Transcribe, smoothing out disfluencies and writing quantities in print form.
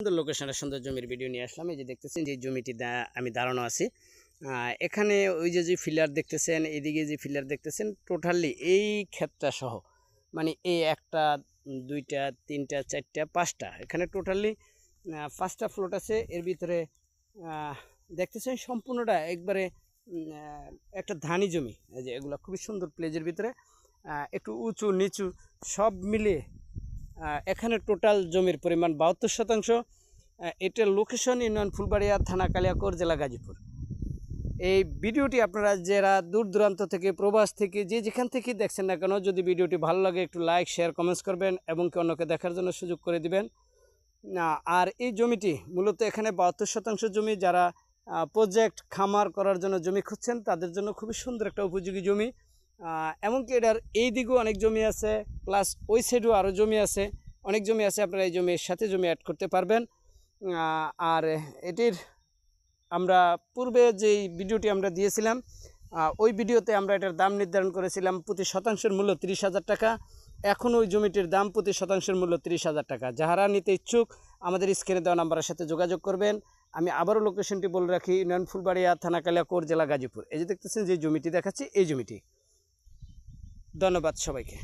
সুন্দর লোকেশনে সুন্দর জমির ভিডিও নিয়ে আসলাম। এই যে দেখতেছেন যে জমিটি আমি দাঁড়ানো আছি, এখানে ওই যে ফিলার দেখতেছেন, এদিকে যে ফিলার দেখতেছেন, টোটালি এই ক্ষেতটা সহ মানে এই একটা দুইটা তিনটা চারটা পাঁচটা, এখানে টোটালি পাঁচটা ফ্লোট আছে। এর ভিতরে দেখতেছেন সম্পূর্ণটা একবারে একটা ধানি জমি। এই যে এগুলো খুবই সুন্দর প্লেজের ভিতরে, একটু উঁচু নিচু সব মিলিয়ে এখানে টোটাল জমির পরিমাণ 72%। এটার লোকেশন ইউনিয়ন ফুলবাড়িয়া, থানা কালিয়াকৈর, জেলা গাজীপুর। এই ভিডিওটি আপনারা যারা দূর দূরান্ত থেকে, প্রবাস থেকে, যে যেখান থেকে দেখছেন না কেন, যদি ভিডিওটি ভালো লাগে একটু লাইক শেয়ার কমেন্টস করবেন এবং কি অন্যকে দেখার জন্য সুযোগ করে দিবেন। আর এই জমিটি মূলত এখানে 72% জমি। যারা প্রজেক্ট খামার করার জন্য জমি খুঁজছেন তাদের জন্য খুবই সুন্দর একটা উপযোগী জমি। এমনকি এটার এই দিকেও অনেক জমি আছে, প্লাস ওই সাইডেও আরও জমি আছে, অনেক জমি আছে। আপনারা এই জমির সাথে জমি অ্যাড করতে পারবেন। আর এটির আমরা পূর্বে যেই ভিডিওটি আমরা দিয়েছিলাম, ওই ভিডিওতে আমরা এটার দাম নির্ধারণ করেছিলাম প্রতি শতাংশের মূল্য 30,000 টাকা। এখন ওই জমিটির দাম প্রতি শতাংশের মূল্য 30,000 টাকা। যারা নিতে ইচ্ছুক আমাদের স্ক্রিনে দেওয়া নাম্বারের সাথে যোগাযোগ করবেন। আমি আবারও লোকেশনটি বলে রাখি, ইউনিয়ন ফুলবাড়িয়া, থানা কালিয়াকৈর, জেলা গাজীপুর। এই যে দেখতেছেন যে জমিটি দেখাচ্ছি, এই জমিটি। ধন্যবাদ সবাইকে।